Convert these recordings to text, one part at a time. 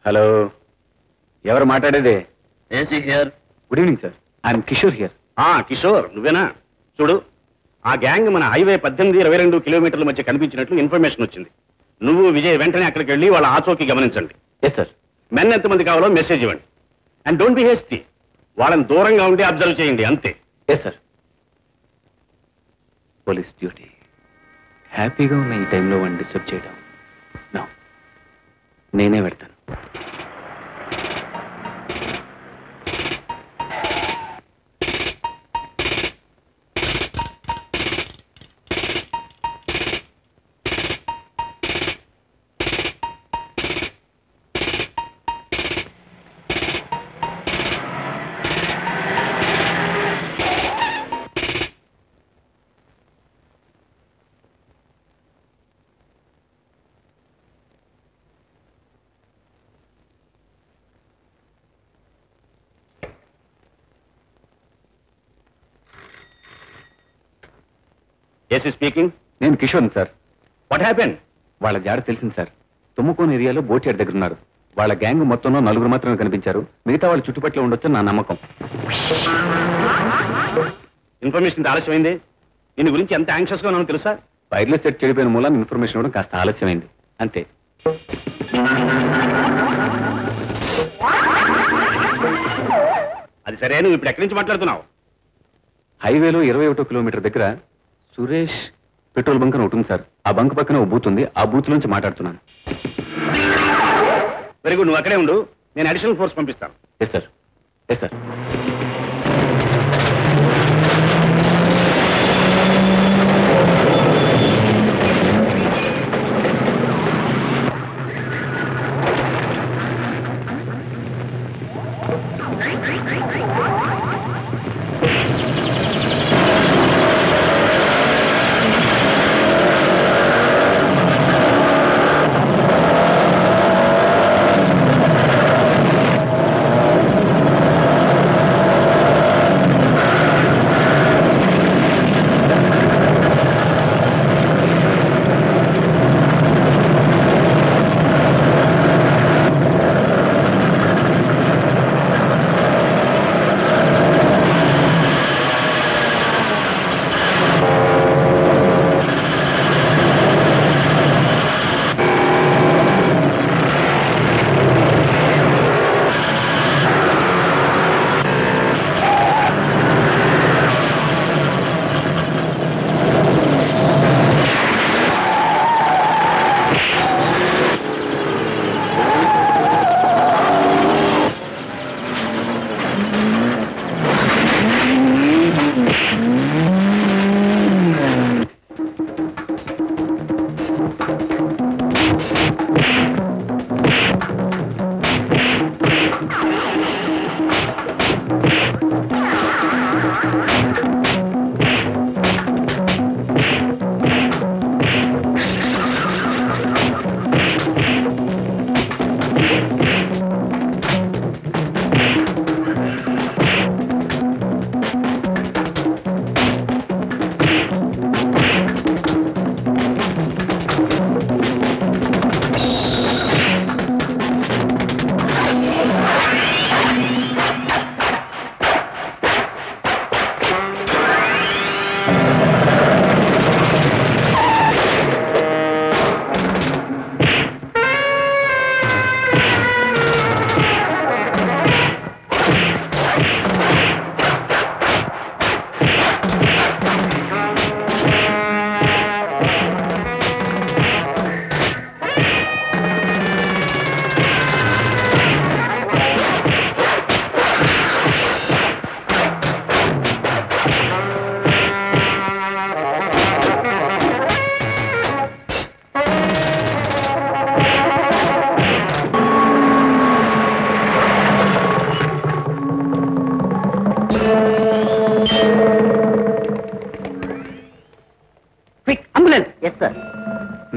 Hello, ఎవరు మాట్లాడేది? AC here. Good evening sir, I'm Kishore here. Kishore నువ్వేనా? చూడు, ఆ గ్యాంగ్ మన హైవే 18-22 కిలోమీటర్ల మధ్య కనిపించినట్లు ఇన్ఫర్మేషన్ వచ్చింది. నువ్వు విజయ్ వెంటనే అక్కడికి వెళ్ళి వాళ్ళ ఆచోకి గమనించండి. Yes sir. మెన్ ఎంతమంది కావాలో మెసేజ్ ఇవ్వండి. And don't be hasty. వాళ్ళని దూరంగా ఉండి అబ్జర్వ్ చేయండి, అంతే. Yes sir. Police duty. హ్యాపీగా ఉన్న ఈ టైంలో వాడిని డిస్టర్బ్ చేయడం నో. నేనే పెడతాను. AC speaking. నేను కిషోర్ని సార్. What happen? వాళ్ళ జాడ తెలిసింది సార్. తుమ్మకోన్ ఏరియాలో బోటియాడ్ దగ్గర ఉన్నారు. వాళ్ళ గ్యాంగ్ మొత్తంలో 4 మాత్రమే కనిపించారు. మిగతా వాళ్ళ చుట్టుపక్కల ఉండొచ్చని నా నమ్మకం. ఇన్ఫర్మేషన్ ఆలస్యమైంది. దీని గురించి ఎంత యాంగ్షియస్ గా ఉన్నానో తెలుసా? వైర్లెస్ సెట్ చెడిపోయిన మూలాన్ని ఇన్ఫర్మేషన్ ఇవ్వడం కాస్త ఆలస్యమైంది అంతే. అది సరే, నువ్వు ఇప్పుడు ఎక్కడి నుంచి మాట్లాడుతున్నావు? హైవేలో 21 కిలోమీటర్ దగ్గర సురేష్ పెట్రోల్ బంక్ అని ఉంటుంది సార్. ఆ బంక్ పక్కన ఓ బూత్ ఉంది. ఆ బూత్ నుంచి మాట్లాడుతున్నాను. వెరీ గుడ్, నువ్వు అక్కడే ఉండు. నేను అడిషనల్ ఫోర్స్ పంపిస్తాను. Yes sir. Yes sir.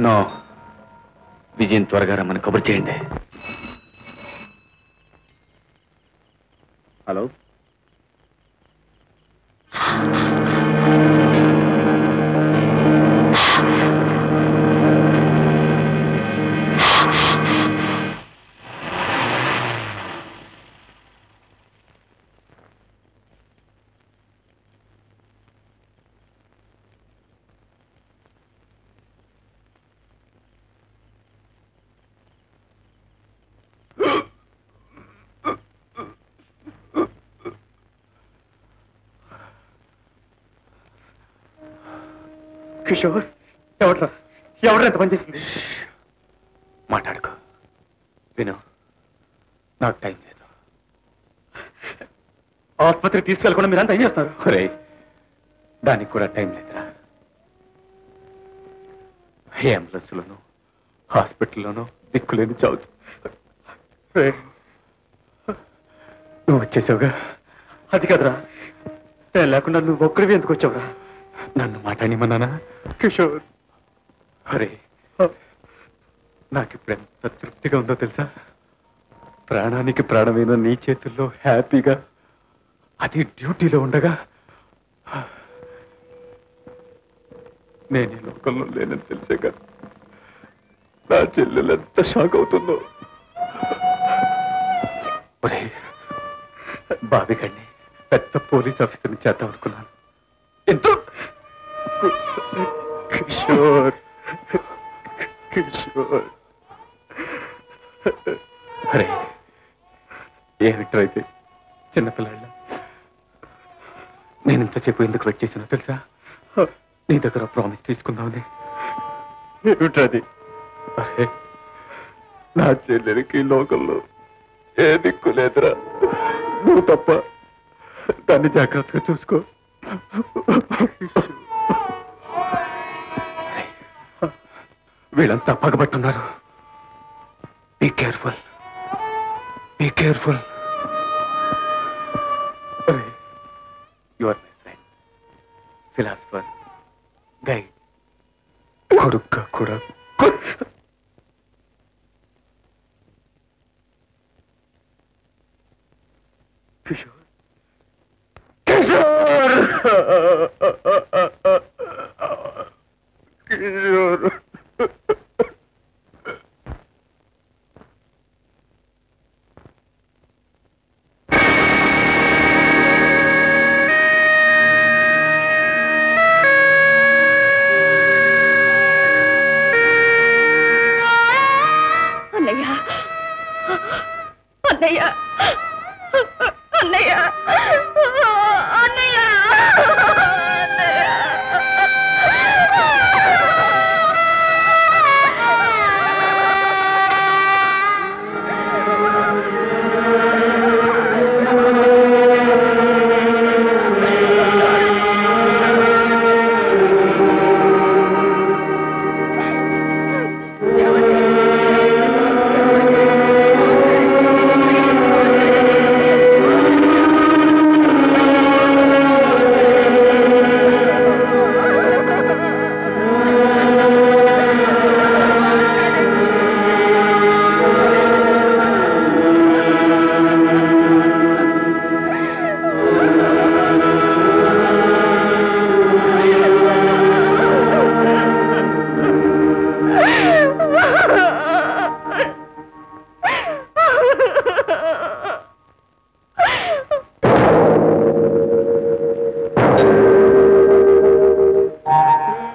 No, Vijayan త్వరగా రమ్మని కబుర్ చేయండి. హలో, కిషోర్ ఎవడ్రా ఎంత పనిచేసింది? మాట్లాడుకో. విను, నాకు టైం లేదు. ఆసుపత్రికి తీసుకెళ్ళకుండా మీరంతా ఏం చేస్తారు? ఒరే, దానికి కూడా టైం లేదురా. అంబులెన్స్లోనూ హాస్పిటల్లోనూ దిక్కులేని చావచ్చు. నువ్వు వచ్చేసావుగా. అది కదరా, నేను లేకుండా నువ్వు ఒక్కడివి ఎందుకు వచ్చావురా? నన్ను మాట్లాడిమన్నానా? కిషోర్, అరే, నాకిప్పుడు ఎంత తృప్తిగా ఉందో తెలుసా? ప్రాణానికి ప్రాణమైన నీ చేతుల్లో హ్యాపీగా, అది డ్యూటీలో ఉండగా నేను ఈ లోకంలో లేనని తెలిసాక నా చెల్లెలు ఎంత షాక్ అవుతుందో. ఒరే, బావిగాడిని పెద్ద పోలీస్ ఆఫీసర్ని చేద్దాం అనుకున్నాను. ఎంతో కిషోర్ కిషోర్ అరే, ఏమిట్రా అయితే చిన్నపిల్లాళ్ళ నేను ఇంతసేపు ఎందుకు వెయిట్ చేసినా తెలుసా? నీ దగ్గర ప్రామిస్ తీసుకుందామని. ఏమిట్రది? అరే, నా చెల్లెలకి లోకంలో ఏ దిక్కు లేదురా, నువ్వు తప్ప. దాన్ని జాగ్రత్తగా చూసుకో. వీళ్ళంతా పగబట్టున్నారు. Be careful, be careful. You are my friend, philosopher, guide, కొడుగ్గా కూడా. కిషోర్, కిషోర్, కిషోర్. అన్నయ్య, అన్నయ్య, అన్నయ్య,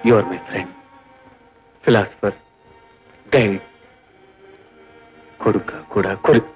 You are my friend, philosopher, guide, కొడుక కూడా కొడుకు.